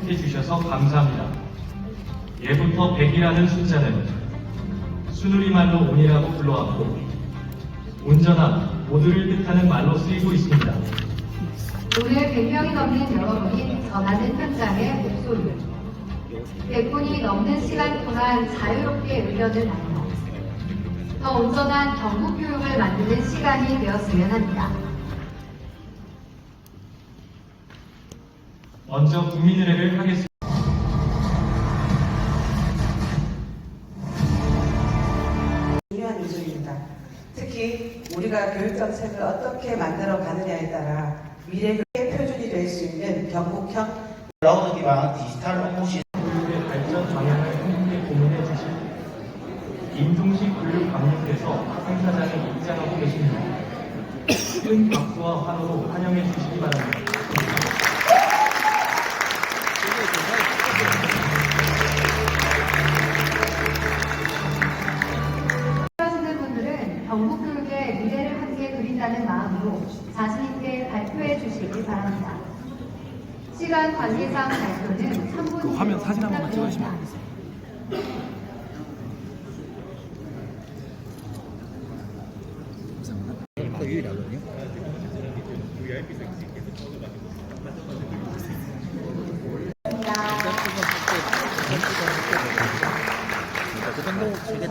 선택해 주셔서 감사합니다. 예부터 100이라는 숫자는 순우리말로 온이라고 불러왔고 온전함, 모두를 뜻하는 말로 쓰이고 있습니다. 오늘 100명이 넘는 여러분이 전하는 현장의 목소리, 100분이 넘는 시간 동안 자유롭게 의견을 나누어 더 온전한 경북교육을 만드는 시간이 되었으면 합니다. 먼저 국민의례를 하겠습니다. 중요한 요소입니다. 특히 우리가 교육 정책을 어떻게 만들어 가느냐에 따라 미래 교육의 표준이 될 수 있는 경북형 올라오는 기반 디지털 홍보시 교육의 발전 방향을 함께 고민해 주실 임종식 교육감독께서 행사장에 입장하고 계십니다. 큰 박수와 환호로 환영해 주시기 바랍니다. 하시는 분들은 경북교육의 미래를 함께 그린다는 마음으로 자신있게 발표해 주시기 바랍니다. 시간 관계상 발표는 3분 화면 사진 한 번만 찍어주시면 안 되겠습니다. 유일하거든요. 저희는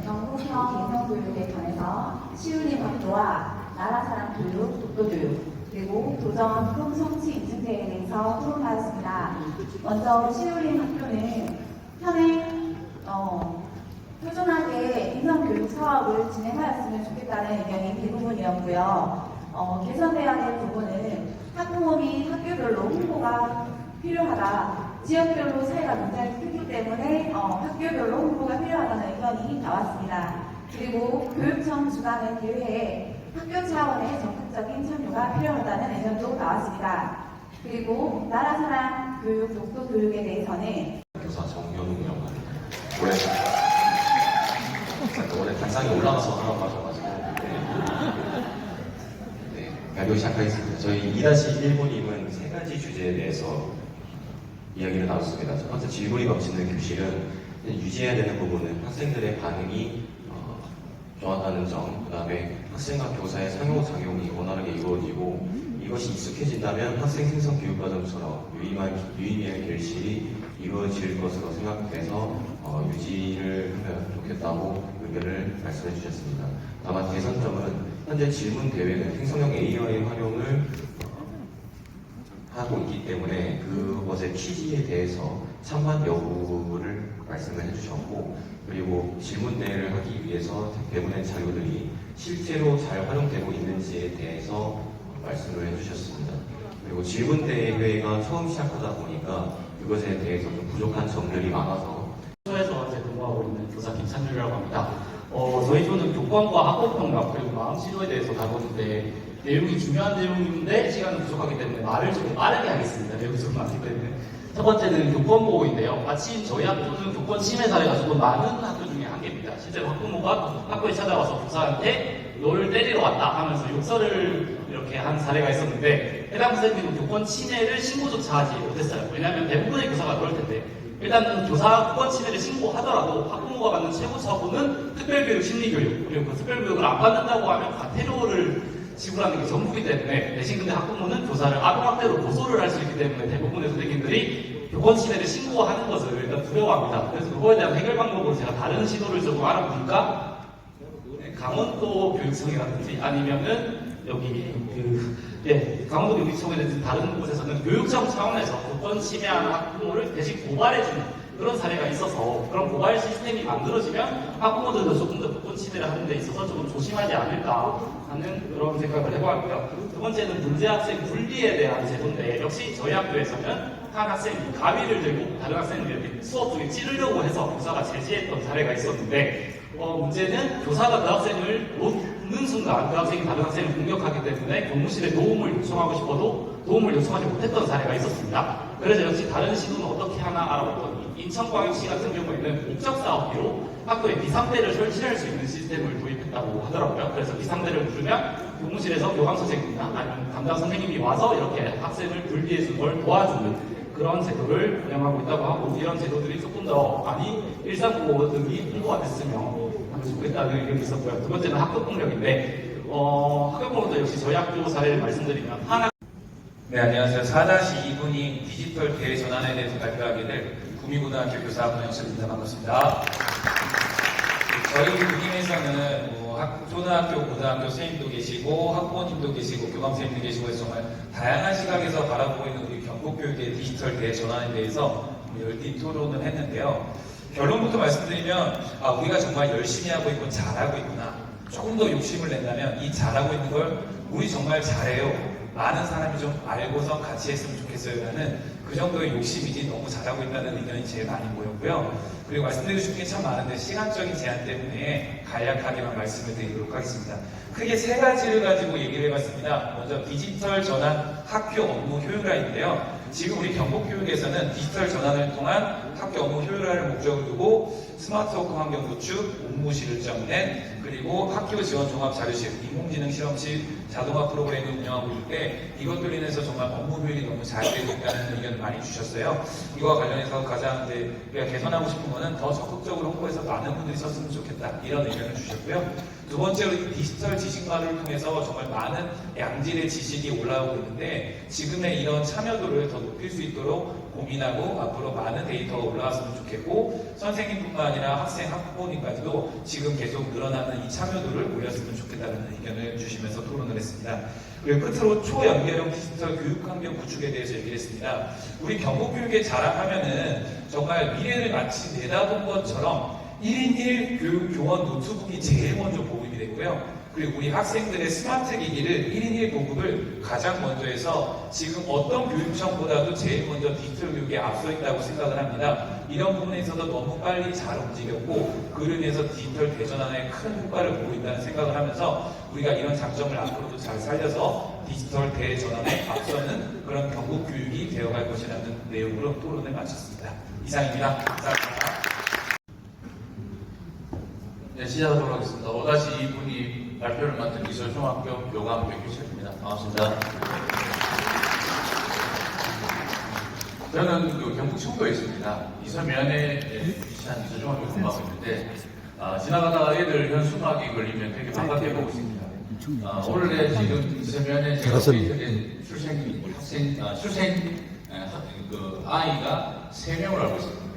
경북형 개성교육에 관해서 시우림 학교와 나라사랑 교육, 독도교육, 그리고 도전 품성취 인증제에 대해서 토론하였습니다. 먼저 시우림 학교는 현행 꾸준하게 인성교육 사업을 진행하였으면 좋겠다는 의견이 대부분이었고요. 개선돼야 될 부분은 학부모 및 학교별로 홍보가 필요하다. 지역별로 차이가 굉장히 크기 때문에 학교별로 홍보가 필요하다는 의견이 나왔습니다. 그리고 교육청 주관의 대회에 학교 차원의 적극적인 참여가 필요하다는 의견도 나왔습니다. 그리고 나라사랑 교육, 독도 교육에 대해서는 교사 정현웅이라고 합니다. 올해 단상에 올라가서 하라고 하셔가지고 발표 시작하겠습니다. 저희 2-1분임은 세 가지 주제에 대해서 이야기를 나눴습니다. 첫 번째, 질문이 넘치는 교실은 유지해야 되는 부분은 학생들의 반응이 좋았다는 점, 그 다음에 학생과 교사의 상호작용이 원활하게 이루어지고 이것이 익숙해진다면 학생 생성 교육과정처럼 유의미한 결실이 이루어질 것으로 생각돼서 유지를 하면 좋겠다고 의견을 말씀해 주셨습니다. 다만 개선점은 현재 질문 대회는 행성형 AI 활용을 하고 있기 때문에 그것의 취지에 대해서 찬반 여부를 말씀을 해주셨고, 그리고 질문 대회를 하기 위해서 대부분의 자료들이 실제로 잘 활용되고 있는지에 대해서 말씀을 해주셨습니다. 그리고 질문 대회가 처음 시작하다 보니까 그것에 대해서 좀 부족한 점들이 많아서 에서 이제 근무하고 있는 교사 김찬준이라고 합니다. 저희 조는 교권과 학업평가 그리고 마음치료에 대해서 다루는데 내용이 중요한 내용인데 시간은 부족하기 때문에 말을 조금 빠르게 하겠습니다. 내용이 좀 많기 때문에. 첫 번째는 교권보호인데요. 마침 저희 학교는 교권 침해 사례가 조금 많은 학교 중에 한 개입니다. 실제로 학부모가 학교에 찾아와서 교사한테 너를 때리러 왔다 하면서 욕설을 이렇게 한 사례가 있었는데 해당 선생님은 교권 침해를 신고조차 하지 못했어요. 왜냐하면 대부분의 교사가 그럴 텐데 일단 교사 교권 침해를 신고하더라도 학부모가 받는 최고 처분은 특별교육 심리교육, 그리고 그 특별교육을 안 받는다고 하면 과태료를 지불하는 게 전부이기 때문에 대신 근데 학부모는 교사를 아동학대로 고소를 할 수 있기 때문에 대부분의 선생님들이 교권 침해를 신고하는 것을 일단 두려워합니다. 그래서 그거에 대한 해결 방법으로 제가 다른 시도를 조금 알아보니까 강원도 교육청이라든지 아니면은 여기 강원도 교육청이라든지 다른 곳에서는 교육청 차원에서 교권 침해하는 학부모를 대신 고발해주는 그런 사례가 있어서 그런 고발 시스템이 만들어지면 학부모들도 조금 더 교권 침해를 하는 데 있어서 조금 조심하지 않을까 하는 그런 생각을 해보았고요. 두 번째는 문제 학생 분리에 대한 제도인데 역시 저희 학교에서는 한 학생이 가위를 들고 다른 학생을 이렇게 수업 중에 찌르려고 해서 교사가 제지했던 사례가 있었는데 문제는 교사가 그 학생을 놓는 순간 그 학생이 다른 학생을 공격하기 때문에 교무실에 도움을 요청하고 싶어도 도움을 요청하지 못했던 사례가 있었습니다. 그래서 역시 다른 시도는 어떻게 하나 알아봤더니 인천광역시 같은 경우에는 목적사업비로 학교에 비상대를 설치할 수 있는 시스템을 도입했다고 하더라고요. 그래서 비상대를 누르면 교무실에서 교감 선생님이나 아니면 담당 선생님이 와서 이렇게 학생을 분리해주는 걸 도와주는 그런 제도를 운영하고 있다고 하고 이런 제도들이 조금 더 많이 일상보호 등이 홍보가 됐으면 하면 좋겠다는 의견이 있었고요. 두 번째는 학교폭력인데 학교폭력도 역시 저희 학교 사례를 말씀드리면 하나 네, 안녕하세요. 4-2분위 디지털 대전환에 대해서 발표하게 될 구미고등학교 교사 문영철입니다. 반갑습니다. 저희 분임에서는 초등학교, 고등학교 선생님도 계시고 학부모님도 계시고 교감선생님도 계시고 해서 정말 다양한 시각에서 바라보고 있는 우리 경북교육의 디지털 대전환에 대해서 열띤 토론을 했는데요. 결론부터 말씀드리면 우리가 정말 열심히 하고 있고 잘하고 있구나. 조금 더 욕심을 낸다면 이 잘하고 있는 걸 우리 정말 잘해요. 많은 사람이 좀 알고서 같이 했으면 좋겠어요 라는 그 정도의 욕심이지 너무 잘하고 있다는 의견이 제일 많이 보였고요. 그리고 말씀드리고 싶은 게 참 많은데 시간적인 제한 때문에 간략하게만 말씀을 드리도록 하겠습니다. 크게 세 가지를 가지고 얘기를 해봤습니다. 먼저 디지털 전환 학교 업무 효율화인데요. 지금 우리 경북교육에서는 디지털 전환을 통한 학교 업무 효율화를 목적으로 두고 스마트워크 환경 구축, 업무실을 정낸, 그리고 학교 지원 종합 자료실, 인공지능 실험실, 자동화 프로그램을 운영하고 있는데 이것들로 인해서 정말 업무 효율이 너무 잘 되고 있다는 의견을 많이 주셨어요. 이거와 관련해서 가장 우리가 개선하고 싶은 거는 더 적극적으로 홍보해서 많은 분들이 썼으면 좋겠다 이런 의견을 주셨고요. 두 번째로 디지털 지식마루를 통해서 정말 많은 양질의 지식이 올라오고 있는데 지금의 이런 참여도를 더 높일 수 있도록 고민하고 앞으로 많은 데이터가 올라왔으면 좋겠고 선생님뿐만 아니라 학생, 학부모님까지도 지금 계속 늘어나는 이 참여도를 올렸으면 좋겠다는 의견을 주시면서 토론을 했습니다. 그리고 끝으로 초연계형 디지털 교육환경 구축에 대해서 얘기를 했습니다. 우리 경북교육의 자랑하면은 정말 미래를 마치 내다본 것처럼 1인 1 교육 교원 노트북이 제일 먼저 보급이 됐고요. 그리고 우리 학생들의 스마트 기기를 1인 1 보급을 가장 먼저 해서 지금 어떤 교육청보다도 제일 먼저 디지털 교육에 앞서 있다고 생각을 합니다. 이런 부분에 있어서 너무 빨리 잘 움직였고 그로 인해서 디지털 대전환에 큰 효과를 보고 있다는 생각을 하면서 우리가 이런 장점을 앞으로도 잘 살려서 디지털 대전환에 앞서는 그런 경북교육이 되어갈 것이라는 내용으로 토론을 마쳤습니다. 이상입니다. 감사합니다. 네, 시작하도록 하겠습니다. 5-2분위 발표를 맡은 이설중학교 교감 백규철입니다. 반갑습니다. 저는 경북 청도에 있습니다. 이서면에 위치한 이설중학교 근무하고 있는데 지나가다가 애들 현수막이 걸리면 되게 반갑게 보고 있습니다. 원래 지금 이서면에 제가 아이가 3명을 알고 있습니다.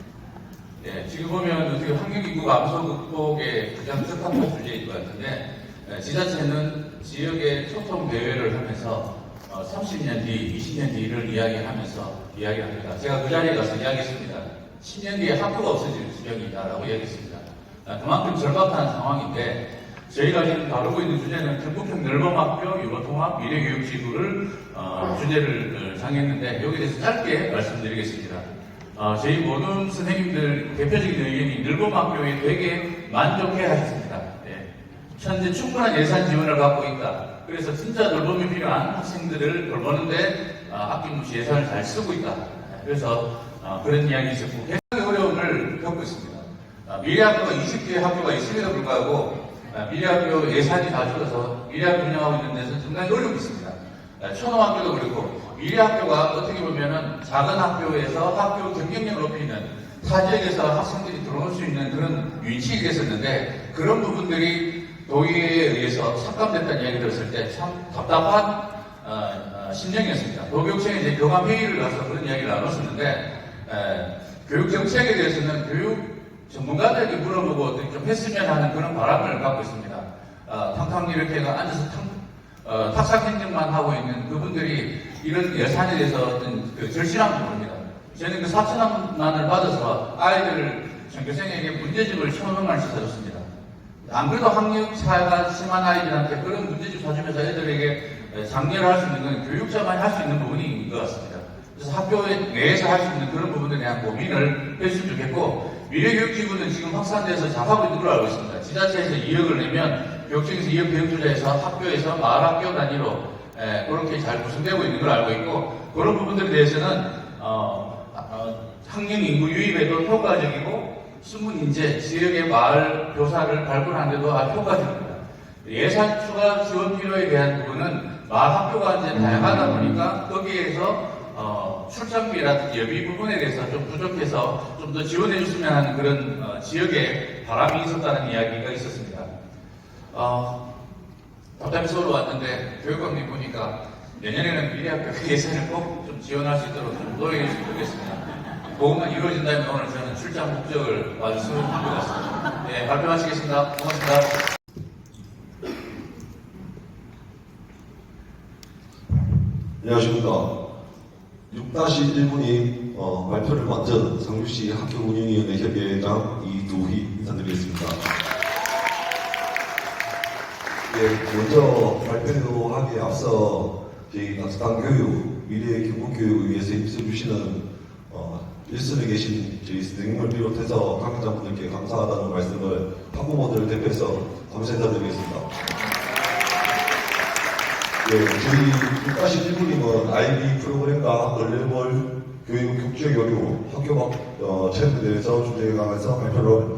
예, 지금 보면 어떻게 환경기후 감소 극복에 가장 적합한 주제일 것 같은데 지자체는 지역의 소통 대회를 하면서 30년 뒤, 20년 뒤를 이야기합니다. 제가 그 자리에 가서 이야기했습니다. 10년 뒤에 학교가 없어질 지경이다라고 이야기했습니다. 그만큼 절박한 상황인데 저희가 지금 다루고 있는 주제는 경북형 넓음학교 유로통합 미래교육지구를 주제를 정했는데 여기에 대해서 짧게 말씀드리겠습니다. 저희 모든 선생님들 대표적인 의견이 넓음학교에 되게 만족해 하셨습니다. 예. 현재 충분한 예산 지원을 받고 있다. 그래서 진짜 넓음이 필요한 학생들을 돌보는데 아낌없이 예산을 잘 쓰고 있다. 그래서 그런 이야기 있었고 계속 어려움을 겪고 있습니다. 미래학교가 20개의 학교가 있음에도 불구하고 미래학교 예산이 다 줄어서 미래학교 운영하고 있는 데서 상당히 어려움이 있습니다. 초등학교도 그렇고 미래학교가 어떻게 보면은 작은 학교에서 학교 경쟁력을 높이는 타 지역에서 학생들이 들어올 수 있는 그런 위치가 됐었는데 그런 부분들이 도의회에 의해서 삭감됐다는 이야기 들었을 때 참 답답한 심정이었습니다. 도교육청에 이제 교감 회의를 가서 그런 이야기를 나눴었는데 교육 정책에 대해서는 교육 전문가들에게 물어보고 좀 했으면 하는 그런 바람을 갖고 있습니다. 탕탕 이렇게 앉아서 탁상 행정만 하고 있는 그분들이 이런 예산에 대해서 어떤 절실함을 모릅니다. 저는 그 4천만 원을 받아서 아이들 전교생에게 문제집을 1,500만원씩 사줬습니다. 안 그래도 학력 차이가 심한 아이들한테 그런 문제집 사주면서 애들에게 장려를 할 수 있는 건 교육자만이 할 수 있는 부분인 것 같습니다. 그래서 학교 내에서 할 수 있는 그런 부분들에 대한 고민을 했으면 좋겠고 미래교육지구는 지금 확산돼서 잘하고 있는 걸로 알고 있습니다. 지자체에서 2억을 내면 교육청에서 2억 대응 투자해서 학교에서 마을학교 단위로 그렇게 잘 구성되고 있는 걸 알고 있고 그런 부분들에 대해서는 학령 인구 유입에도 효과적이고 숨은 인재, 지역의 마을 교사를 발굴하는 데도 아주 효과적입니다. 예산 추가 지원 필요에 대한 부분은 마을 학교가 이제 다양하다 보니까 거기에서 출장비라든지 예비 부분에 대해서 좀 부족해서 좀 더 지원해 줬으면 하는 그런 지역에 바람이 있었다는 이야기가 있었습니다. 답답히 서울 왔는데 교육감님 보니까 내년에는 미래학교 예산을 꼭 좀 지원할 수 있도록 좀 노력해 주시면 좋겠습니다. 그것만 이루어진다면 오늘 저는 출장 목적을 완수한 것 같습니다. 네, 발표하시겠습니다. 고맙습니다. 안녕하십니까. 6-1분이 발표를 맡은 상주시 학교운영위원회 협의회장 이두희 인사드리겠습니다. 예, 먼저 발표하기에 앞서 저희 낙수당 교육, 미래의 경북교육을 위해서 힘써주시는 일선에 계신 저희 선생님을 비롯해서 관계자분들께 감사하다는 말씀을 학부모들을 대표해서 감사 인사드리겠습니다. 예, 저희 6-1분임은 IB 프로그램과 글로벌 교육 국제교류 학교 막 체험에 대해서 주제에 관해서 발표를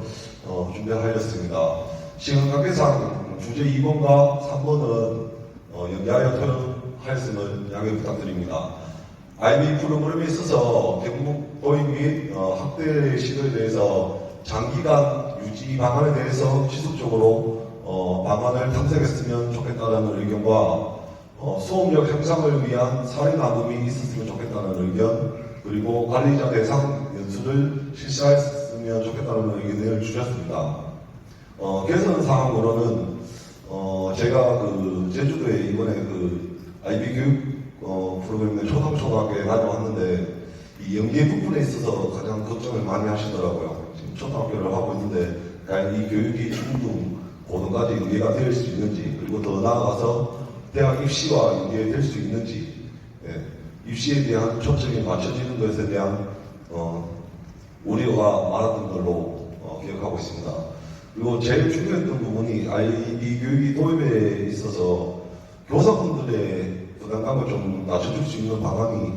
준비하였습니다. 시간 관계상 주제 2번과 3번은 연기하여 토론하였음을 양해 부탁드립니다. IB 프로그램에 있어서 경북 도입 및 학대 시도에 대해서 장기간 유지 방안에 대해서 지속적으로 방안을 탐색했으면 좋겠다는 의견과 수업력 향상을 위한 사례 나눔이 있었으면 좋겠다는 의견, 그리고 관리자 대상 연수를 실시했으면 좋겠다는 의견을 주셨습니다. 개선 사항으로는 제가 제주도에 이번에 IB 교육 프로그램에 초등학교에 다녀왔는데 이 연계 부분에 있어서 가장 걱정을 많이 하시더라고요. 지금 초등학교를 하고 있는데 이 교육이 중등, 고등까지 연계가 될 수 있는지, 그리고 더 나아가서 대학 입시와 연계될 수 있는지, 입시에 대한 초점이 맞춰지는 것에 대한 우려가 많았던 걸로 기억하고 있습니다. 그리고 제일 중요했던 부분이 IB 교육이 도입에 있어서 교사분들의 부담감을 좀 낮춰줄 수 있는 방안이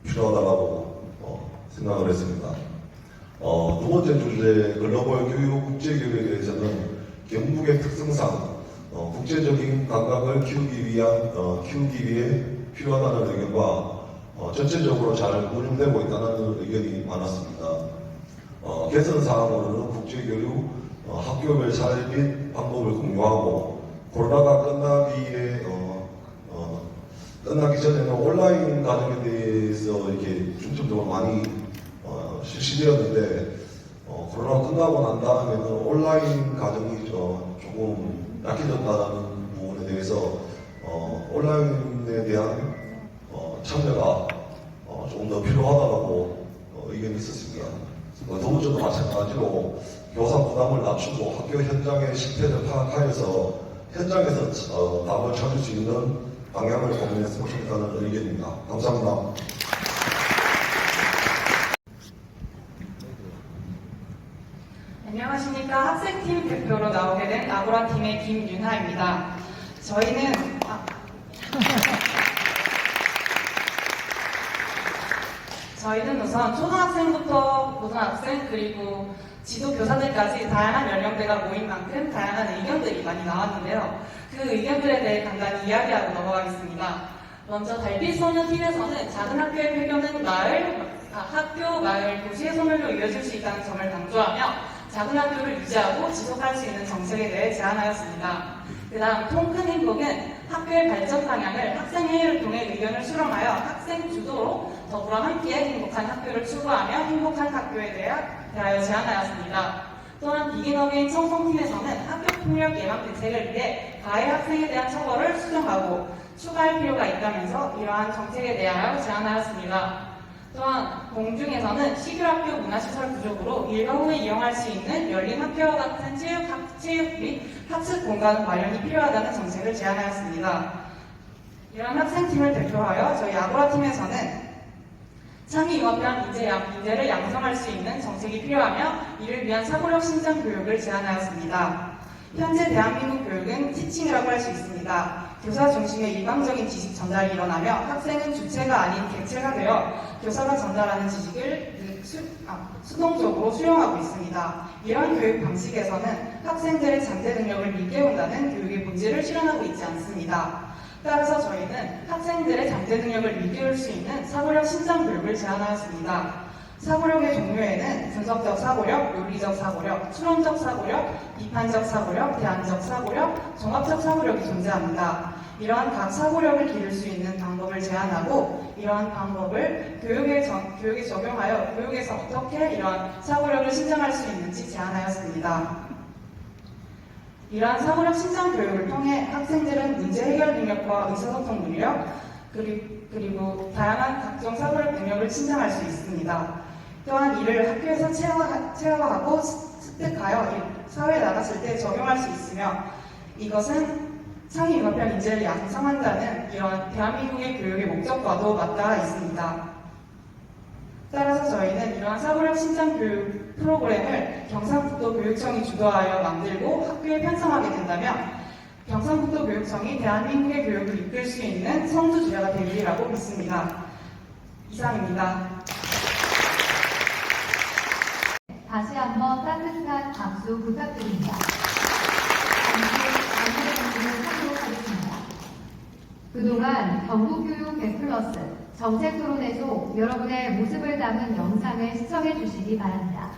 필요하다고 생각을 했습니다. 두 번째 주제, 글로벌 교육, 국제교육에 대해서는 경북의 특성상 국제적인 감각을 키우기 위해 필요하다는 의견과 전체적으로 잘 운영되고 있다는 의견이 많았습니다. 개선 사항으로는 국제교류, 학교별 사례 및 방법을 공유하고, 코로나가 끝나기 전에는 온라인 과정에 대해서 이렇게 중점적으로 많이 실시되었는데, 코로나가 끝나고 난 다음에는 온라인 과정이 조금 약해졌다는 부분에 대해서 온라인에 대한 참여가 조금 더 필요하다고 의견이 있었습니다. 두 번째도 마찬가지로 교사 부담을 낮추고 학교 현장의 실태를 파악하여서 현장에서 답을 찾을 수 있는 방향을 고민했으면 좋겠다는 의견입니다. 감사합니다. 안녕하십니까. 학생팀 대표로 나오게 된 아고라 팀의 김윤하입니다. 저희는 우선 초등학생부터 고등학생 그리고 지도교사들까지 다양한 연령대가 모인 만큼 다양한 의견들이 많이 나왔는데요. 그 의견들에 대해 간단히 이야기하고 넘어가겠습니다. 먼저 달빛소녀팀에서는 작은 학교의 폐교는 학교, 마을, 도시의 소멸로 이어질 수 있다는 점을 강조하며 작은 학교를 유지하고 지속할 수 있는 정책에 대해 제안하였습니다. 그 다음 통 큰 행복은 학교의 발전 방향을 학생회의를 통해 의견을 수렴하여 학생 주도로 더불어 함께 행복한 학교를 추구하며 행복한 학교에 대하여 제안하였습니다. 또한 비긴 어게인 청송팀에서는 학교폭력 예방 대책을 위해 가해 학생에 대한 처벌을 수정하고 추가할 필요가 있다면서 이러한 정책에 대하여 제안하였습니다. 또한 공중에서는 시교학교 문화시설 부족으로 일과 후에 이용할 수 있는 열린 학교와 같은 체육 및 학습 공간 마련이 필요하다는 정책을 제안하였습니다. 이런 학생팀을 대표하여 저희 아고라팀에서는 창의융합형 인재를 양성할 수 있는 정책이 필요하며 이를 위한 사고력 신장 교육을 제안하였습니다. 현재 대한민국 교육은 티칭이라고 할 수 있습니다. 교사 중심의 일방적인 지식 전달이 일어나며 학생은 주체가 아닌 객체가 되어 교사가 전달하는 지식을 수동적으로 수용하고 있습니다. 이런 교육 방식에서는 학생들의 잠재 능력을 일깨운다는 교육의 본질을 실현하고 있지 않습니다. 따라서 저희는 학생들의 잠재 능력을 일깨울 수 있는 사고력 신장 교육을 제안하였습니다. 사고력의 종류에는 분석적 사고력, 논리적 사고력, 추론적 사고력, 비판적 사고력, 대안적 사고력, 종합적 사고력이 존재합니다. 이러한 각 사고력을 기를 수 있는 방법을 제안하고 이러한 방법을 교육에 적용하여 교육에서 어떻게 이러한 사고력을 신장할 수 있는지 제안하였습니다. 이러한 사고력 신장 교육을 통해 학생들은 문제 해결 능력과 의사소통 능력, 그리고 다양한 각종 사고력 능력을 신장할 수 있습니다. 또한 이를 학교에서 체화하고 습득하여 사회에 나갔을 때 적용할 수 있으며 이것은 상위 융합형 인재를 양성한다는 이런 대한민국의 교육의 목적과도 맞닿아 있습니다. 따라서 저희는 이러한 사고력 신장 교육 프로그램을 경상북도 교육청이 주도하여 만들고 학교에 편성하게 된다면 경상북도 교육청이 대한민국의 교육을 이끌 수 있는 선두주자가 되리라고 믿습니다. 이상입니다. 다시 한번 따뜻한 박수 부탁드립니다. 하도록 하겠습니다. 그동안 경북교육 100+ 정책 토론회소 여러분의 모습을 담은 영상을 시청해 주시기 바랍니다.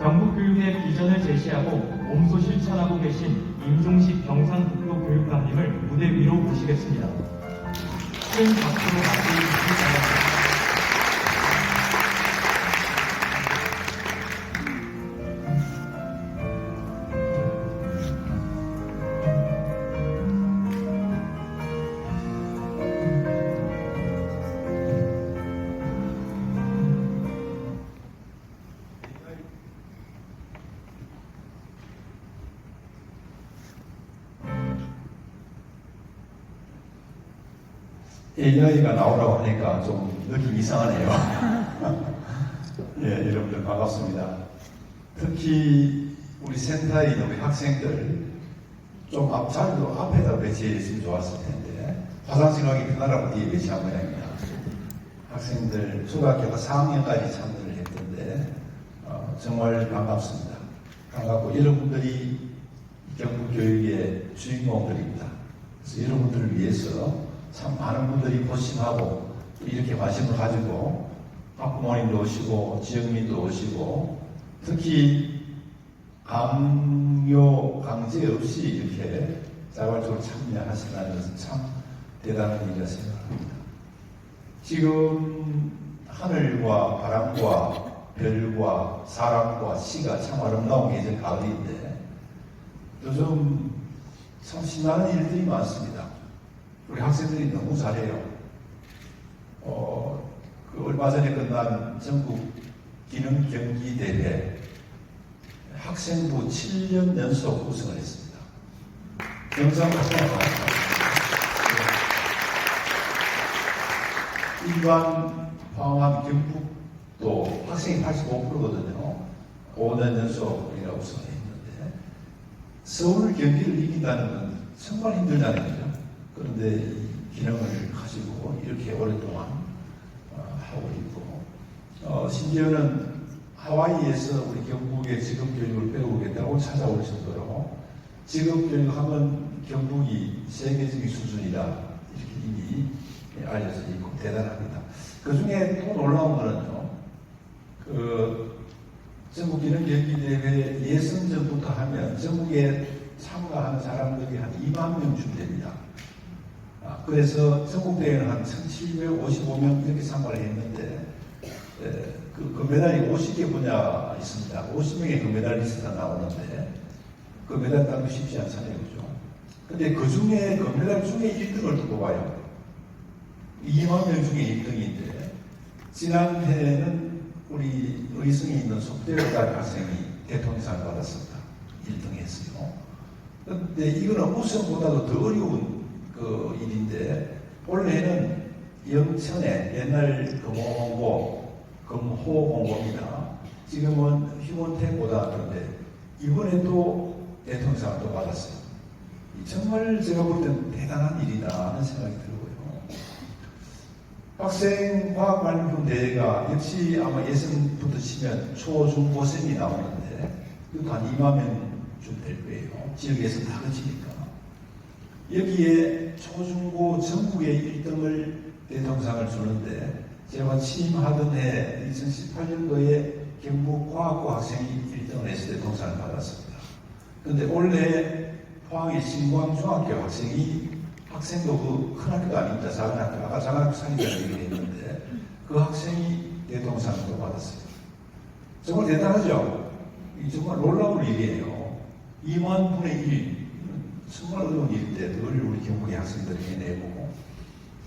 경북교육의 비전을 제시하고 몸소 실천하고 계신 임종식 경상북도 교육감님을 무대 위로 모시겠습니다. 큰 박수로 맞이해 주시기 바랍니다. AI가 나오라고 하니까 좀 느낌이 이상하네요. 예, 여러분들 반갑습니다. 특히 우리 센터에 있는 우리 학생들 좀 자리도 앞에다 배치했으면 좋았을 텐데 화장실 가기 편하라고 뒤에 배치한 모양입니다. 학생들 초등학교가 4학년까지 참여를 했던데 정말 반갑습니다. 반갑고 여러분들이 경북교육의 주인공들입니다. 그래서 여러분들을 위해서 참 많은 분들이 고심하고 이렇게 관심을 가지고 학부모님도 오시고 지역민도 오시고 특히 강요 강제 없이 이렇게 자발적으로 참여하신다는 것은 참 대단한 일이라 생각합니다. 지금 하늘과 바람과 별과 사람과 시가 참 아름다운 계절 가을인데 요즘 참 신나는 일들이 많습니다. 우리 학생들이 너무 잘해요. 그 얼마 전에 끝난 전국 기능 경기 대회 학생부 7년 연속 우승을 했습니다. 경상고등학교 일반 포함한 경북도 학생이 85%거든요. 5년 연속 우리가 우승을 했는데 서울 경기를 이긴다는 건 정말 힘들잖아요. 그런데 이 기능을 가지고 이렇게 오랫동안 하고 있고 심지어는 하와이에서 우리 경북의 직업교육을 배우겠다고 찾아올 정도로 직업교육하면 경북이 세계적인 수준이다 이렇게 이미 알려져 있고 대단합니다. 그 중에 또 놀라운 거는요. 전국기능경기대회 예선전부터 하면 전국에 참가하는 사람들이 한 2만 명쯤 됩니다. 그래서 전국대회는 한 1,755명 이렇게 참가를 했는데 그 금메달이 50개 분야 있습니다. 50명의 금메달리스트가 나오는데 금메달 따기 쉽지 않잖아요. 그죠? 근데 그 중에 금메달 중에 1등을 또 뽑아요. 2만 명 중에 1등인데 지난해에는 우리 의성에 있는 속대여대 학생이 대통령상을 받았습니다. 1등 했어요. 근데 이거는 우승보다도 더 어려운 그 일인데 올해는 영천에 옛날 금호공고입니다. 지금은 휴원택고등학교인데 이번에 또 대통령상을 또 받았어요. 정말 제가 볼 때는 대단한 일이다 하는 생각이 들고요. 학생 과학발표 대회가 역시 아마 예선부터 치면 초중고생이 나오는데 이것도 한 2만 명쯤 될 거예요. 지역에서 다 그치니까. 여기에 초중고 전국의 1등을 대통령상을 주는데 제가 취임하던 해 2018년도에 경북과학고 학생이 1등을 해서 대통령상을 받았습니다. 그런데 올해 포항의 신광중학교 학생도 그 큰 학교도 아닙니다. 작은 학교. 아까 작은 학교 사니까 얘기를 했는데 그 학생이 대통령상을 또 받았어요. 정말 대단하죠? 이 정말 놀라운 일이에요. 2만 분의 1. 정말 어려운 일인데 늘 우리 경북의 학생들이 해내고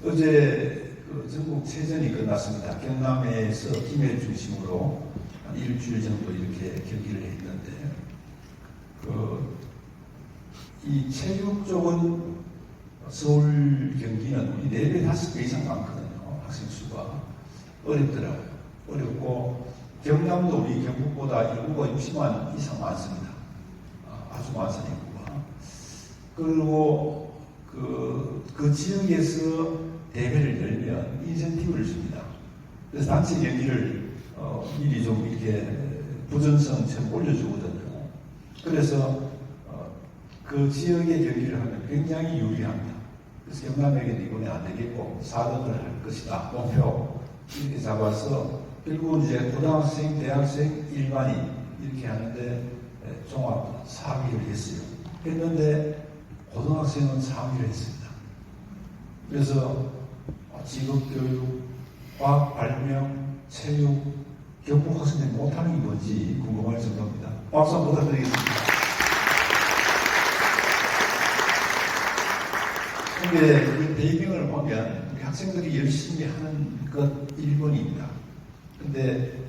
어제 그 전국 체전이 끝났습니다. 경남에서 김해 중심으로 한 일주일 정도 이렇게 경기를 했는데 이 체육 쪽은 서울 경기는 우리 4배, 5배 이상 많거든요. 학생 수가. 어렵더라고요. 어렵고 경남도 우리 경북보다 인구가 60만 이상 많습니다. 아주 많은 인구가. 그리고 그 지역에서 대회를 열면 인센티브를 줍니다. 그래서 단체 경기를 미리 좀 이렇게 부전성처럼 올려주거든요. 그래서 그 지역의 경기를 하면 굉장히 유리합니다. 그래서 경남에게는 이번에 안 되겠고 4등을 할 것이다. 목표 이렇게 잡아서 결국은 이제 고등학생, 대학생, 일반인 이렇게 하는데 종합 4위를 했어요. 했는데 고등학생은 3위를 했습니다. 그래서 직업교육, 과학 발명, 체육, 경북 학생들이 못하는 게 뭔지 궁금할 정도입니다. 박수 한번 부탁드리겠습니다. 근데 이 배경을 보면 우리 학생들이 열심히 하는 것 1번입니다. 근데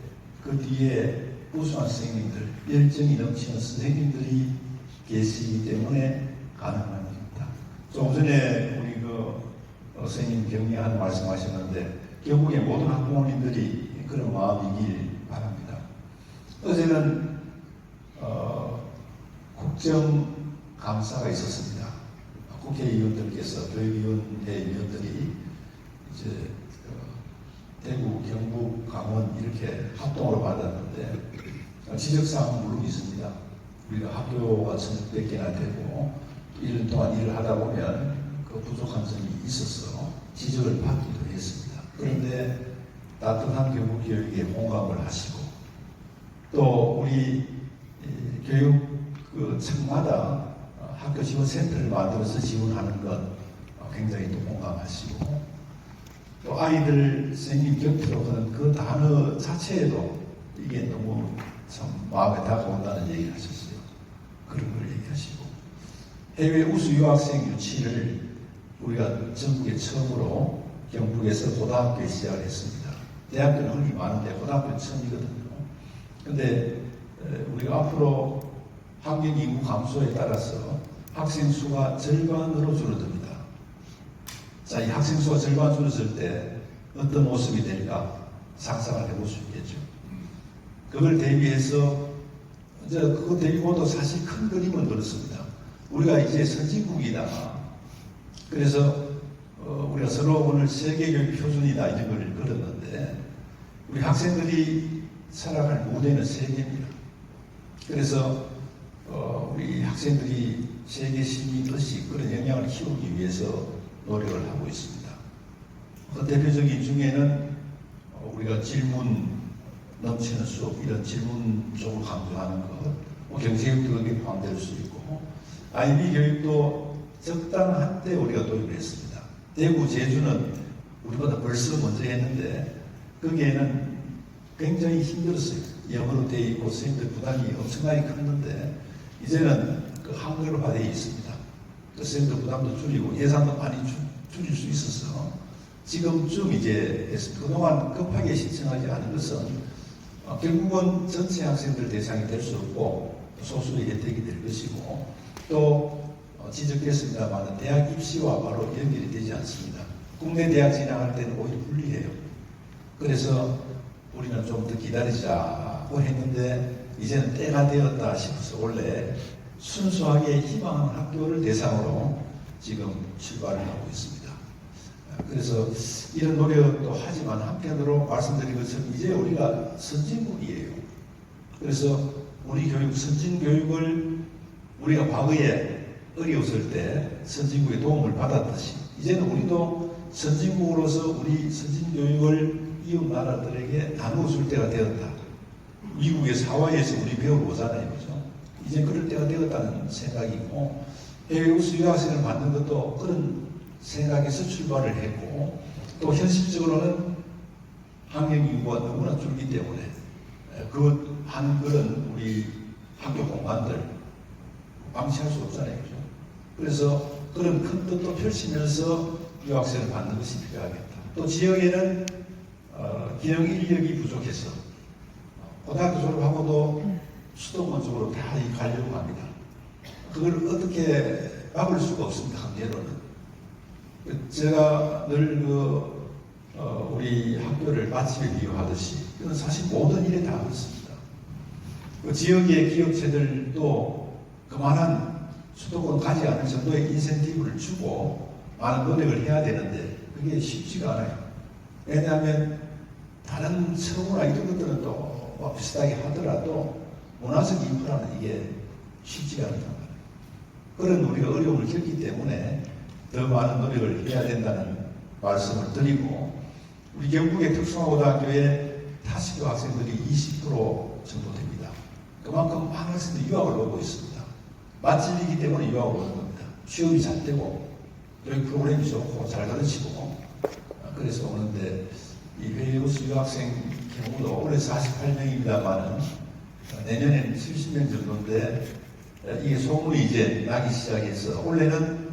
그 뒤에 우수한 선생님들, 열정이 넘치는 선생님들이 계시기 때문에 가능한 일입니다. 조금 전에 우리 선생님 격려하는 말씀하셨는데 경북의 모든 학부모님들이 그런 마음이길 바랍니다. 어제는 국정감사가 있었습니다. 국회의원들께서 교육위원회 위원들이 이제 대구, 경북, 강원 이렇게 합동으로 받았는데 지적사항은 물론 있습니다. 우리가 학교가 1,600개나 되고 1년 동안 일을 하다 보면 그 부족한 점이 있어서 지적을 받기도 했습니다. 그런데 따뜻한 경북 교육에 공감을 하시고 또 우리 교육 그 층마다 학교 지원센터를 만들어서 지원하는 것 굉장히 또 공감하시고 또 아이들 선생님 곁으로 하는 그 단어 자체에도 이게 너무 참 마음에 다가온다는 얘기를 하셨어요. 그런 걸 얘기하시고 해외 우수 유학생 유치를 우리가 전국에 처음으로 경북에서 고등학교에 시작을 했습니다. 대학교는 흔히 많은데 고등학교는 처음이거든요. 근데 우리가 앞으로 환경 인구 감소에 따라서 학생 수가 절반으로 줄어듭니다. 자, 이 학생 수가 절반 줄어들 때 어떤 모습이 될까 상상을 해볼 수 있겠죠. 그걸 대비해서 이제 그거 대비고도 사실 큰 그림은 그렇습니다. 우리가 이제 선진국이다. 그래서 우리가 서로 오늘 세계교육 표준이다 이런 걸 걸었는데 우리 학생들이 살아갈 무대는 세계입니다. 그래서 우리 학생들이 세계 시민의식 그런 영향을 키우기 위해서 노력을 하고 있습니다. 그 대표적인 중에는 우리가 질문 넘치는 수업 이런 질문 쪽을 강조하는 것, 경제교육도 거기에 포함될 수 있고 IB 교육도 적당한 때 우리가 도입을 했습니다. 대구, 제주는 우리보다 벌써 먼저 했는데 거기에는 굉장히 힘들었어요. 영어로 되어 있고 선생님들 부담이 엄청나게 컸는데 이제는 그 한글로가 되어 있습니다. 그 선생님들 부담도 줄이고 예산도 많이 줄일 수 있어서 지금쯤 이제 했습니다. 그동안 급하게 신청하지 않은 것은 결국은 전체 학생들 대상이 될 수 없고 소수의 혜택이 될 것이고 또 지적했습니다만 대학 입시와 바로 연결이 되지 않습니다. 국내 대학 진학할 때는 오히려 불리해요. 그래서 우리는 좀 더 기다리자고 했는데 이제는 때가 되었다 싶어서 원래 순수하게 희망하는 학교를 대상으로 지금 출발을 하고 있습니다. 그래서 이런 노력도 하지만 한편으로 말씀드린 것처럼 이제 우리가 선진국이에요. 그래서 우리 교육, 선진교육을 우리가 과거에 어려웠을 때 선진국의 도움을 받았듯이 이제는 우리도 선진국으로서 우리 선진교육을 이웃 나라들에게 나누어 줄 때가 되었다. 미국의 사화에서 우리 배워보잖아요. 그죠? 이제 그럴 때가 되었다는 생각이고 해외 우수 유학생을 받는 것도 그런 생각에서 출발을 했고 또 현실적으로는 학령 인구가 너무나 줄기 때문에 그 한 그런 우리 학교 공간들 방치할 수 없잖아요. 그죠? 그래서 그런 큰 뜻도 펼치면서 유학생을 받는 것이 필요하겠다. 또 지역에는 기능 인력이 부족해서 고등학교 졸업하고도 수도권 쪽으로 다 가려고 합니다. 그걸 어떻게 막을 수가 없습니다. 한계로는. 제가 늘 우리 학교를 맛집에 비유하듯이 이건 사실 모든 일에 다 그렇습니다. 그 지역의 기업체들도 그만한 수도권 가지 않을 정도의 인센티브를 주고 많은 노력을 해야 되는데 그게 쉽지가 않아요. 왜냐하면 다른 서구나 이런 것들은 또 비슷하게 하더라도 문화적 인프라는 이게 쉽지가 않단 말이에요. 그런 우리가 어려움을 겪기 때문에 더 많은 노력을 해야 된다는 말씀을 드리고 우리 경북의 특성화고등학교에 타시교 학생들이 20% 정도 됩니다. 그만큼 많은 학생들이 유학을 오고 있습니다. 맛집이기 때문에 유학을 오는 겁니다. 취업이 잘 되고 교육 프로그램이 좋고 잘 가르치고 그래서 오는데 이 회의우수 유학생 경우도 올해 48명입니다만은 내년에는 70명 정도인데 이게 소문이 이제 나기 시작해서 올해는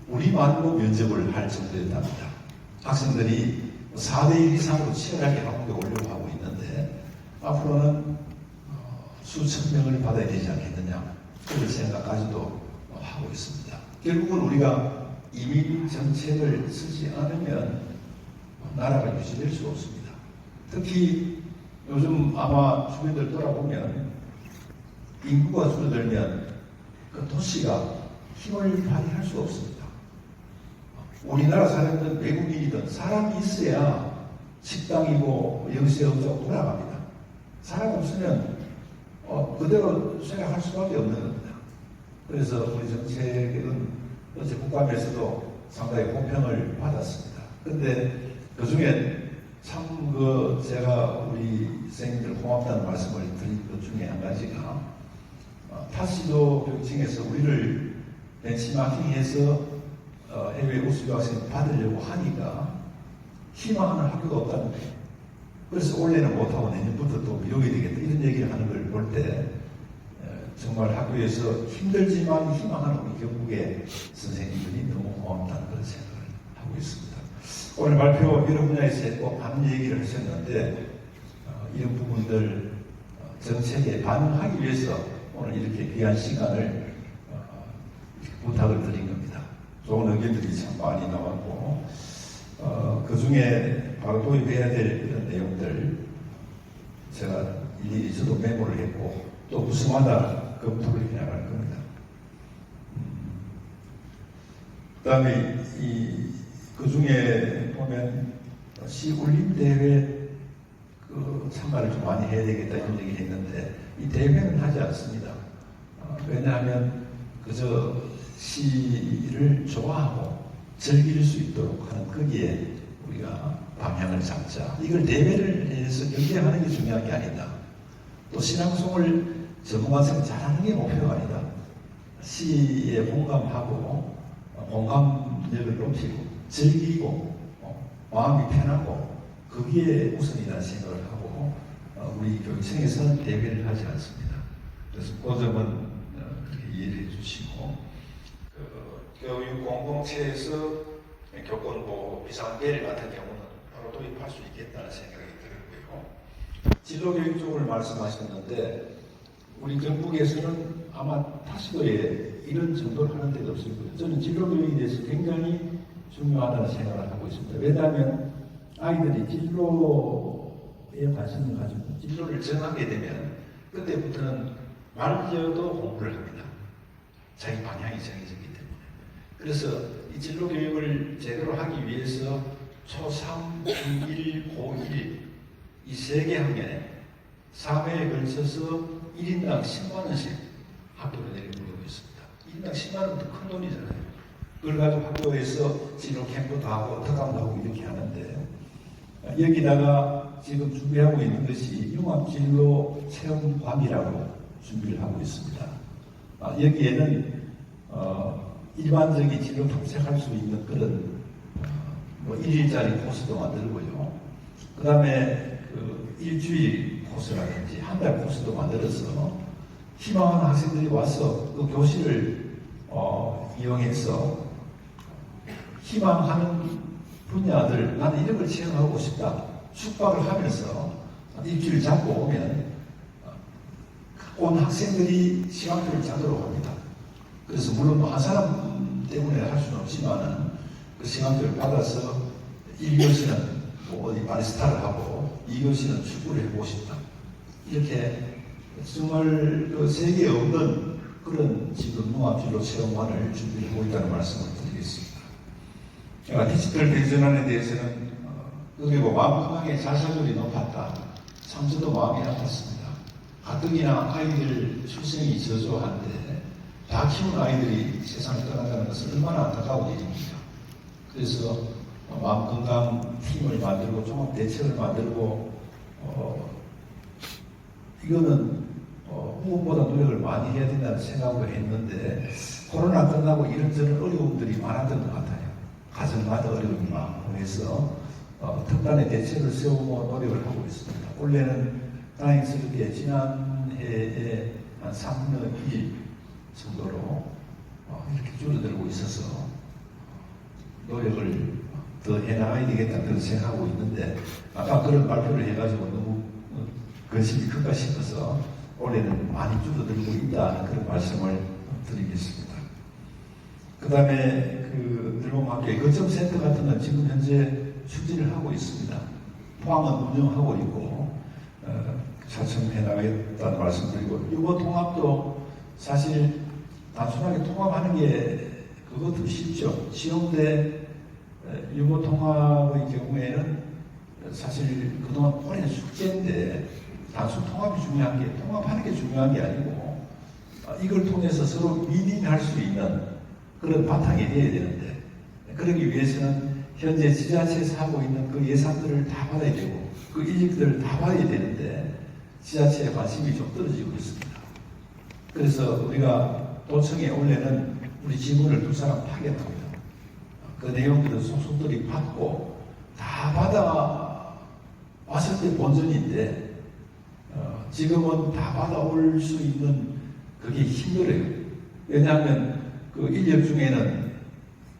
우리말로 면접을 할 정도였답니다. 학생들이 4대1 이상으로 치열하게 학교에 오려고 하고 있는데 앞으로는 수천 명을 받아야 되지 않겠느냐 그런 생각까지도 하고 있습니다. 결국은 우리가 이민 정책을 쓰지 않으면 나라가 유지될 수 없습니다. 특히 요즘 아마 주변들 돌아보면 인구가 줄어들면 그 도시가 힘을 발휘할 수 없습니다. 우리나라 사람들은 외국인이든 사람이 있어야 식당이고 영세업자가 돌아갑니다. 사람 없으면 그대로 생각할 수밖에 없는 겁니다. 그래서 우리 정책은 어제 국감에서도 상당히 공평을 받았습니다. 근데 그 중에 참 제가 우리 선생님들 고맙다는 말씀을 드린 것 중에 한 가지가 타시도 교육청에서 우리를 벤치마킹해서 해외 우수 유학생 받으려고 하니까 희망하는 학교가 없다는 거예요. 그래서 올해는 못하고 내년부터 또 미뤄야 되겠다 이런 얘기를 하는 걸 볼 때 정말 학교에서 힘들지만 희망하는 우리 경북의 선생님들이 너무 고맙다는 그런 생각을 하고 있습니다. 오늘 발표 여러 분야에서 했고 많은 얘기를 하셨는데 이런 부분들 정책에 반응하기 위해서 오늘 이렇게 귀한 시간을 부탁을 드린 겁니다. 좋은 의견들이 참 많이 나왔고 그 중에 바로 도입해야 될 이런 내용들 제가 일일이 저도 메모를 했고 또 부서마다 검토를 해나갈 겁니다. 그 다음에 그 중에 보면 시울림대회 참가를 좀 많이 해야 되겠다 이런 얘기를 했는데 이 대회는 하지 않습니다. 왜냐하면 그저 시를 좋아하고 즐길 수 있도록 하는 거기에 우리가 방향을 잡자. 이걸 대회를 해서 경쟁하는 게 중요한 게 아니다. 또 신앙송을 전문가처럼 잘하는 게 목표가 아니다. 시에 공감하고 공감력을 높이고 즐기고 마음이 편하고 거기에 우선이라는 생각을 하고 우리 교육청에서는 대회를 하지 않습니다. 그래서 그 점은 그렇게 이해를 해주시고 교육 공동체에서 교권보 비상계획 같은 경우는 바로 도입할 수 있겠다는 생각이 들었고요. 진로교육 쪽을 말씀하셨는데 우리 경북에서는 아마 타시도에 이런 정도를 하는 데가 없을 거예요. 저는 진로교육에 대해서 굉장히 중요하다는 생각을 하고 있습니다. 왜냐하면 아이들이 진로에 관심을 가지고 진로를 정하게 되면 그때부터는 말지어도 공부를 합니다. 자기 방향이 정해졌기 때문에. 그래서 이 진로 교육을 제대로 하기 위해서 초3, 중1, 고1 이 3개 학년에 3회에 걸쳐서 1인당 10만 원씩 학교를 내려보내고 있습니다. 1인당 10만 원도 큰 돈이잖아요. 그걸 가지고 학교에서 진로 캠프도 하고 특강도 하고 이렇게 하는데 여기다가 지금 준비하고 있는 것이 융합진로 체험관이라고 준비를 하고 있습니다. 여기에는 일반적인 진로 탐색할 수 있는 그런 뭐 1일짜리 코스도 만들고요. 그 다음에 일주일 코스라든지 한 달 코스도 만들어서 희망하는 학생들이 와서 그 교실을 이용해서 희망하는 분야들 나는 이런 걸 체험하고 싶다. 숙박을 하면서 일주일 잡고 오면 온 학생들이 시간표를 짜도록 합니다. 그래서 물론 한 사람 때문에 할 수는 없지만은 그 시간표를 받아서 1교시는 뭐 어디 바리스타를 하고 2교시는 축구를 해보고 싶다. 이렇게 정말 그 세계에 없는 그런 지금 융합진로 체험관을 준비를 하고 있다는 말씀을 드리겠습니다. 디지털 대전환에 대해서는 그리고 마음 건강의 자살률이 높았다. 참 저도 마음이 아팠습니다. 가뜩이나 아이들 출생이 저조한데 다 키운 아이들이 세상을 떠난다는 것은 얼마나 안타까운 일입니까? 그래서 마음 건강 팀을 만들고 종합 대책을 만들고 이거는 무엇보다 노력을 많이 해야 된다는 생각으로 했는데 코로나 끝나고 이런저런 어려움들이 많았던 것 같아요. 가정마다 어려움이 많고 해서 특단의 대책을 세우고 노력을 하고 있습니다. 원래는 다행스럽게 지난해에 한 3분의 1 정도로 이렇게 줄어들고 있어서 노력을 더 해나가야 되겠다 그런 생각하고 있는데 아까 그런 발표를 해가지고 너무 근심이 클까 싶어서 올해는 많이 줄어들고 있다는 그런 말씀을 드리겠습니다. 그 다음에 늘봉학교의 거점센터 같은 건 지금 현재 추진을 하고 있습니다. 포항은 운영하고 있고 차츰해 나가겠다는 말씀드리고 유보 통합도 사실 단순하게 통합하는 게 그것도 쉽죠. 쉬운데 유보 통합의 경우에는 사실 그동안 오랜 숙제인데 단순 통합이 중요한 게 통합하는 게 중요한 게 아니고 이걸 통해서 서로 윈윈할 수 있는 그런 바탕이 되어야 되는데 그러기 위해서는 현재 지자체에서 하고 있는 그 예산들을 다 받아야 되고 그 인력들을 다 받아야 되는데 지자체의 관심이 좀 떨어지고 있습니다. 그래서 우리가 도청에 올해는 우리 직원을 2사람 파견합니다. 그 내용들은 소속들이 받고 다 받아 왔을 때 본전인데 지금은 다 받아올 수 있는 그게 힘들어요. 왜냐하면 그 인력 중에는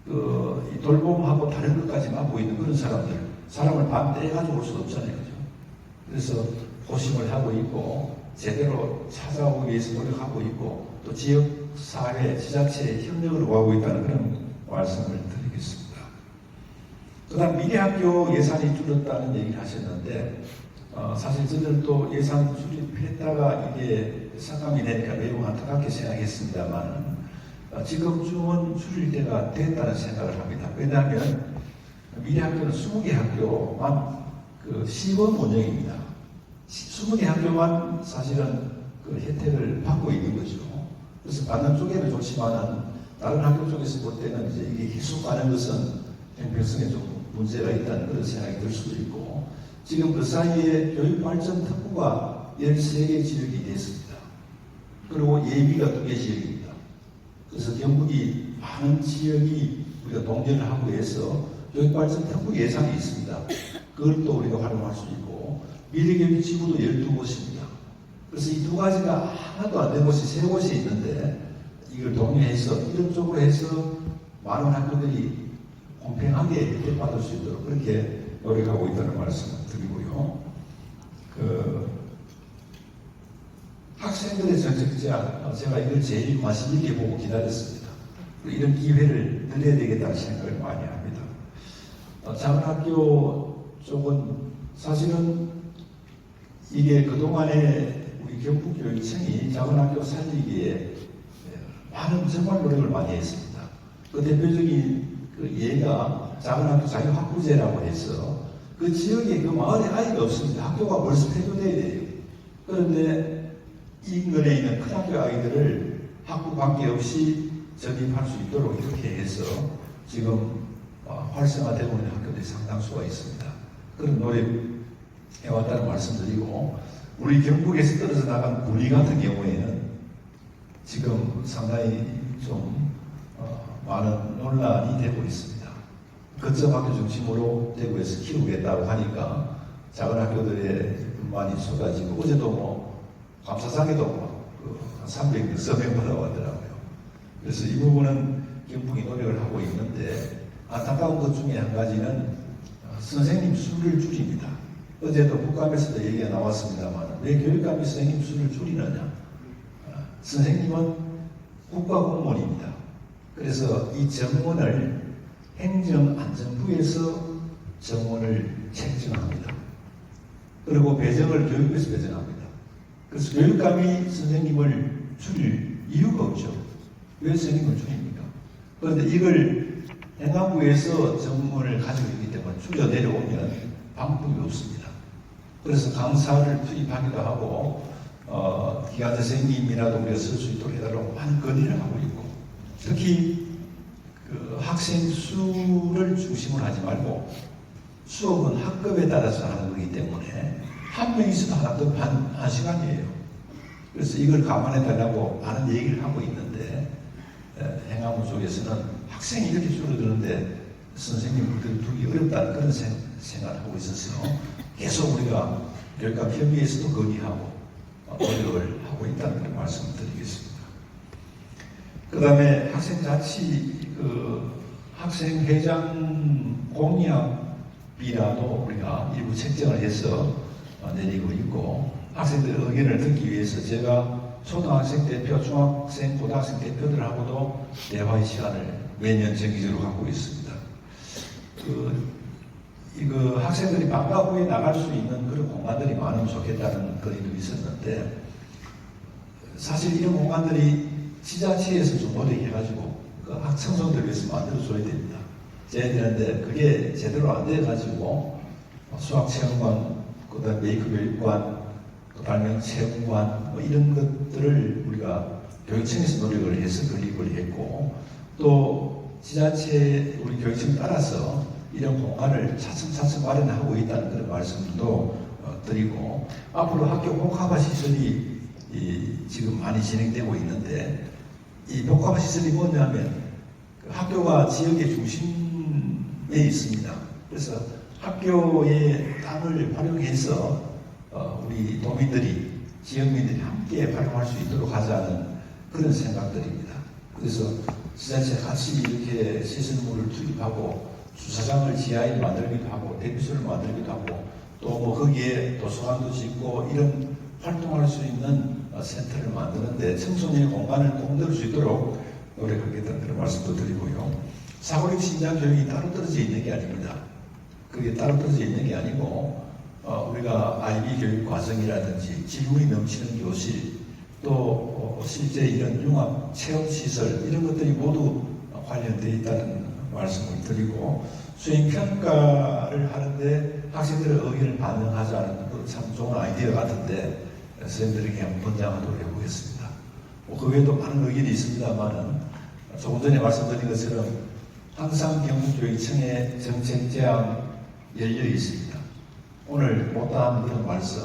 이 돌봄하고 다른 것까지 맡고 있는 그런 사람을 반 떼가지고 올 수 없잖아요. 그죠? 그래서 고심을 하고 있고 제대로 찾아오기 위해서 노력하고 있고 또 지역사회, 지자체에 협력을 구하고 있다는 그런 말씀을 드리겠습니다. 그다음 미래학교 예산이 줄었다는 얘기를 하셨는데 사실 저들도 예산 수립했다가 이게 삭감이 되니까 매우 안타깝게 생각했습니다만 지금쯤은 줄일 때가 됐다는 생각을 합니다. 왜냐하면 미래학교는 20개 학교만 시범 운영입니다. 20개 학교만 사실은 그 혜택을 받고 있는 거죠. 그래서 받는 쪽에는 좋지만은 다른 학교 쪽에서 볼 때는 이제 이게 계속 가는 것은 형평성에 좀 문제가 있다는 그런 생각이 들 수도 있고 지금 그 사이에 교육발전 특구가 13개 지역이 됐습니다. 그리고 예비가 2개 지역입니다. 그래서 경북이 많은 지역이 우리가 동전을 하고 해서 교육발전 특구 예산이 있습니다. 그걸 또 우리가 활용할 수 있고 미래교육 지구도 12곳입니다. 그래서 이 두 가지가 하나도 안 된 곳이 3곳이 있는데 이걸 동의해서 이런 쪽으로 해서 많은 학교들이 공평하게 혜택받을 수 있도록 그렇게 노력하고 있다는 말씀을 드리고요. 학생들의 정책자, 제가 이걸 제일 관심 있게 보고 기다렸습니다. 이런 기회를 드려야 되겠다는 생각을 많이 합니다. 작은 학교 쪽은 사실은 이게 그동안에 우리 경북교육청이 작은 학교 살리기에 많은 정말 노력을 많이 했습니다. 그 대표적인 그 예가 작은 학교 자유학구제라고 해서 그 지역에 그 마을에 아이가 없습니다. 학교가 벌써 폐교돼야 돼요. 그런데 인근에 있는 큰 학교 아이들을 학구 관계없이 전입할 수 있도록 이렇게 해서 지금 활성화되고 있는 학교들이 상당수가 있습니다. 그런 노력해왔다는 말씀드리고 우리 경북에서 떨어져 나간 구리 같은 경우에는 지금 상당히 좀 많은 논란이 되고 있습니다. 거점 학교 중심으로 대구에서 키우겠다고 하니까 작은 학교들의 불만이 쏟아지고 어제도 감사상에도 한 300명 서명 받아왔더라고요. 그래서 이 부분은 경북이 노력을 하고 있는데 안타까운 것 중에 한 가지는 선생님 수를 줄입니다. 어제도 국감에서도 얘기가 나왔습니다만 왜 교육감이 선생님 수를 줄이느냐. 선생님은 국가공무원입니다. 그래서 이 정원을 행정안전부에서 정원을 책정합니다. 그리고 배정을 교육부에서 배정합니다. 그래서 교육감이 선생님을 줄일 이유가 없죠. 왜 선생님을 줄입니까? 그런데 이걸 행안부에서 정원을 가지고 있기 때문에 줄여 내려오면 방법이 없습니다. 그래서 강사를 투입하기도 하고 기관 선생님이라도 우리가 쓸 수 있도록 해달라고 많은 건의를 하고 있고 특히 그 학생 수를 중심으로 하지 말고 수업은 학급에 따라서 하는 거기 때문에 한 명 있어도 하나도 한 시간이에요. 그래서 이걸 감안해 달라고 많은 얘기를 하고 있는데 행안부 쪽에서는 학생이 이렇게 줄어드는데 선생님들 두기 어렵다는 그런 생각을 하고 있어서 계속 우리가 교육감 협의회에서도 건의하고 노력을 하고 있다는 그런 말씀을 드리겠습니다. 그 다음에 학생자치 학생회장 공약비라도 우리가 일부 책정을 해서 내리고 있고 학생들의 의견을 듣기 위해서 제가 초등학생 대표, 중학생, 고등학생 대표들하고도 대화의 시간을 매년 정기적으로 갖고 있습니다. 이거 학생들이 방과 후에 나갈 수 있는 그런 공간들이 많으면 좋겠다는 건의도 있었는데 사실 이런 공간들이 지자체에서 좀 노력해가지고 그 학청소년들 위해서 만들어줘야 됩니다. 저희들한테 그게 제대로 안 돼가지고 수학체험관, 그 다음에 메이크 교육관, 또 발명 체험관 뭐 이런 것들을 우리가 교육청에서 노력을 해서 건립을 했고 또 지자체 우리 교육청 따라서 이런 공간을 차츰차츰 마련하고 있다는 그런 말씀도 드리고 앞으로 학교 복합화 시설이 지금 많이 진행되고 있는데 이 복합화 시설이 뭐냐면 그 학교가 지역의 중심에 있습니다. 그래서 학교의 땅을 활용해서 우리 도민들이 지역민들이 함께 활용할 수 있도록 하자는 그런 생각들입니다. 그래서 지자체 같이 이렇게 시설물을 투입하고 주차장을 지하에 만들기도 하고 대피소를 만들기도 하고 또 뭐 거기에 도서관도 짓고 이런 활동할 수 있는 센터를 만드는데 청소년의 공간을 공들일 수 있도록 노력하겠다는 그런 말씀도 드리고요. 사고력 신장 교육이 따로 떨어져 있는 게 아닙니다. 그게 따로 떨어져 있는 게 아니고 우리가 IB 교육 과정이라든지 질문이 넘치는 교실 또 실제 이런 융합 체험 시설 이런 것들이 모두 관련되어 있다는 말씀을 드리고 수행 평가를 하는데 학생들의 의견을 반영하자는 그 참 좋은 아이디어 같은데 선생님들에게 한번 권장하도록 해보겠습니다. 그 외에도 많은 의견이 있습니다만은 조금 전에 말씀드린 것처럼 항상 경북교육청의 정책 제안 열려 있습니다. 오늘 못다한 그런 말씀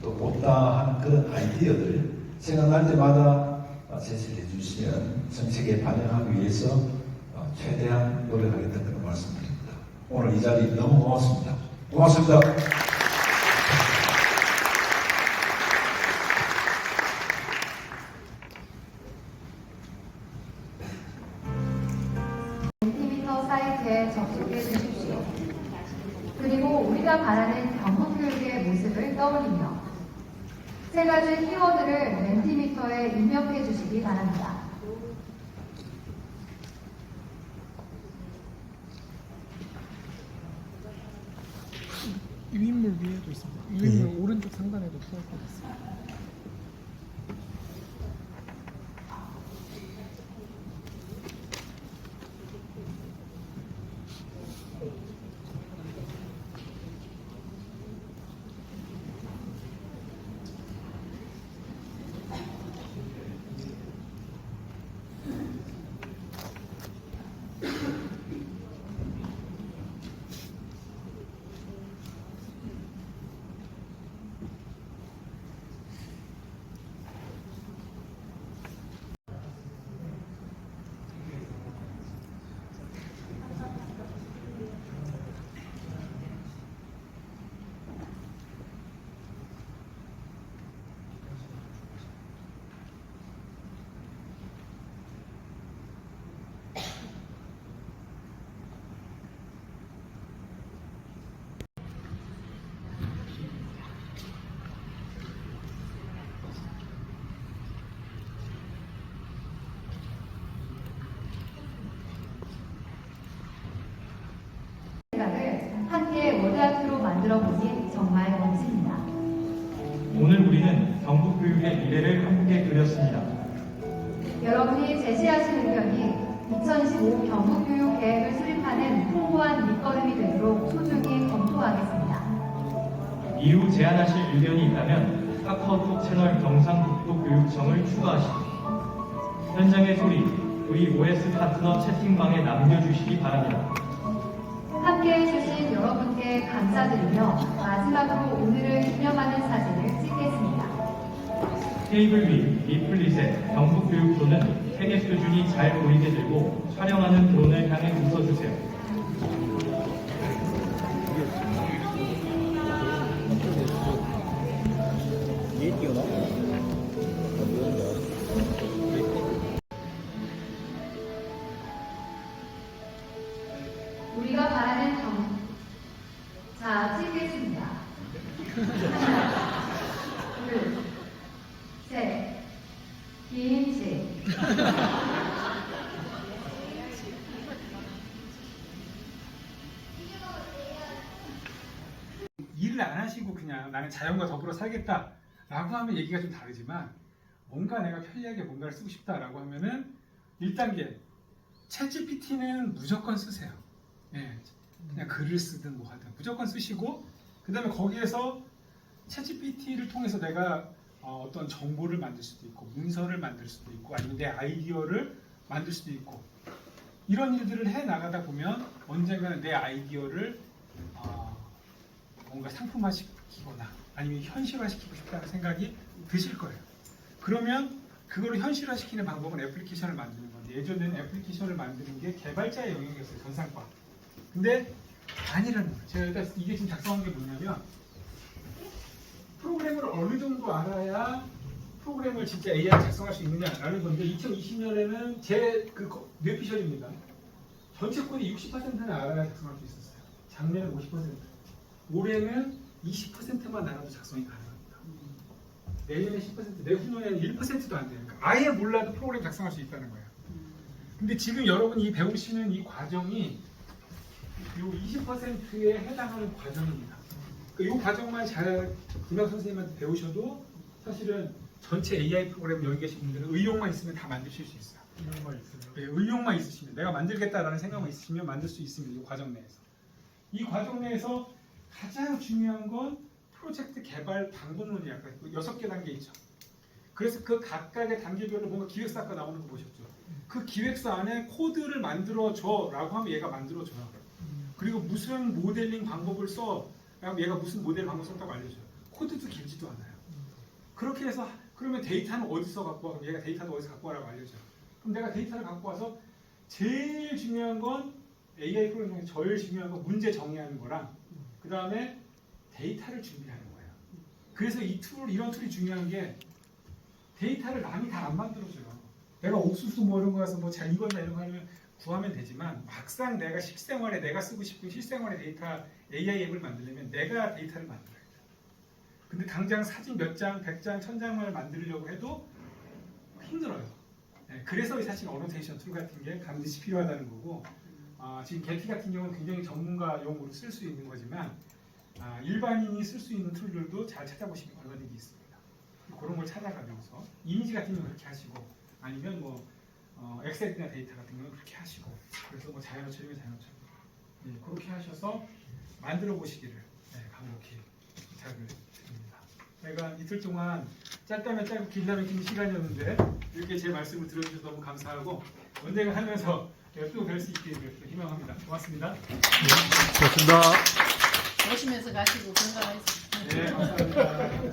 또 못다한 그런 아이디어들 생각날 때마다 제시해 주시면 정책에 반영하기 위해서 최대한 노력하겠다는 그런 말씀드립니다. 오늘 이 자리 너무 고맙습니다. 고맙습니다. 센티미터 사이트에 접속해 주십시오. 그리고 우리가 바라는 경북교육의 모습을 떠올리며 세 가지 키워드를 멘티미터에 입력해 주시기 바랍니다. 유인물 위에도 있습니다. 유인물 오른쪽 상단에도 포함되어 있습니다. 함께 월드아트로 만들어 보니 정말 멋집니다. 오늘 우리는 경북교육의 미래를 함께 그렸습니다. 여러분이 제시하신 의견이 2025 경북교육 계획을 수립하는 풍부한 밑거름이 되도록 소중히 검토하겠습니다. 이후 제안하실 의견이 있다면 카카오톡 채널 경상북도교육청을 추가하시고 현장의 소리 VOS 파트너 채팅방에 남겨주시기 바랍니다. 함께해 주신 여러분께 감사드리며 마지막으로 오늘을 기념하는 사진을 찍겠습니다. 테이블 위 리플릿에 경북교육부는 세계 표준이 잘 보이게 들고 촬영하는 드론을 향해 웃어주세요. 우리가 바라는 자, 찍겠습니다. 하나, 둘, 셋, 김치. 일을 안 하시고 그냥 나는 자연과 더불어 살겠다라고 하면 얘기가 좀 다르지만 뭔가 내가 편리하게 뭔가를 쓰고 싶다라고 하면은 1단계 챗GPT는 무조건 쓰세요. 예, 그냥 글을 쓰든 뭐 하든 무조건 쓰시고 그 다음에 거기에서 챗GPT를 통해서 내가 어떤 정보를 만들 수도 있고 문서를 만들 수도 있고 아니면 내 아이디어를 만들 수도 있고 이런 일들을 해 나가다 보면 언젠가는 내 아이디어를 뭔가 상품화시키거나 아니면 현실화시키고 싶다는 생각이 드실 거예요. 그러면 그거를 현실화시키는 방법은 애플리케이션을 만드는 건데 예전에는 애플리케이션을 만드는 게 개발자의 영역이었어요. 전산과. 근데 아니라는 거예요. 제가 일단 이게 지금 작성한 게 뭐냐면 프로그램을 어느 정도 알아야 프로그램을 진짜 AI 작성할 수 있느냐라는 건데 2020년에는 제 뇌피셜입니다. 전체 코드의 60%는 알아야 작성할 수 있었어요. 작년에 50%. 올해는 20%만 알아도 작성이 가능합니다. 내년에 10%, 내후년에는 1%도 안 돼요. 그러니까 아예 몰라도 프로그램 작성할 수 있다는 거예요. 근데 지금 여러분이 배우시는 이 과정이 이 20%에 해당하는 과정입니다. 이 과정만 잘 김학 선생님한테 배우셔도 사실은 전체 AI 프로그램 여기 계신 분들은 의욕만 있으면 다 만드실 수 있어요. 의욕만 있으시면, 내가 만들겠다라는 생각만 있으시면 만들 수 있습니다. 이 과정 내에서. 이 과정 내에서 가장 중요한 건 프로젝트 개발 방법론이 아까 6개 단계 있죠. 그래서 그 각각의 단계별로 뭔가 기획서 아까 나오는 거 보셨죠? 그 기획서 안에 코드를 만들어줘 라고 하면 얘가 만들어줘요. 그리고 무슨 모델링 방법을 써 라고 얘가 무슨 모델 방법 썼다고 알려줘요. 코드도 길지도 않아요. 그렇게 해서 그러면 데이터는 어디서 갖고 와? 그럼 얘가 데이터는 어디서 갖고 와라고 알려줘요. 그럼 내가 데이터를 갖고 와서 제일 중요한 건 AI 프로그램 중에 제일 중요한 건 문제 정의하는 거랑 그 다음에 데이터를 준비하는 거예요. 그래서 이런 툴이 중요한 게 데이터를 남이 다 안 만들어줘요. 내가 옥수수 뭐 이런 거 가서 뭐 잘 이거나 이런 거 하면 구하면 되지만 막상 내가 실생활에 내가 쓰고 싶은 실생활의 데이터 AI 앱을 만들려면 내가 데이터를 만들어야 돼요. 근데 당장 사진 몇 장, 100장, 1000장만을 만들려고 해도 힘들어요. 네, 그래서 사실 어노테이션 툴 같은 게 반드시 필요하다는 거고 지금 게티 같은 경우는 굉장히 전문가 용어로 쓸 수 있는 거지만 일반인이 쓸 수 있는 툴들도 잘 찾아보시면 얼마든지 있습니다. 그런 걸 찾아가면서 이미지 같은 경우는 그렇게 하시고 아니면 뭐 엑셀이나 데이터 같은 경우는 그렇게 하시고 그래서 뭐 자연어처리면 자연어처리 네, 그렇게 하셔서 만들어 보시기를 간곡히 부탁을 드립니다. 제가 이틀 동안 짧다면 짧고 길다면 긴 시간이었는데 이렇게 제 말씀을 들어주셔서 너무 감사하고 언젠가 하면서 또 뵐 수 있기를 희망합니다. 고맙습니다. 고맙습니다. 오시면서 가시고 건강하세요. 네, 감사합니다.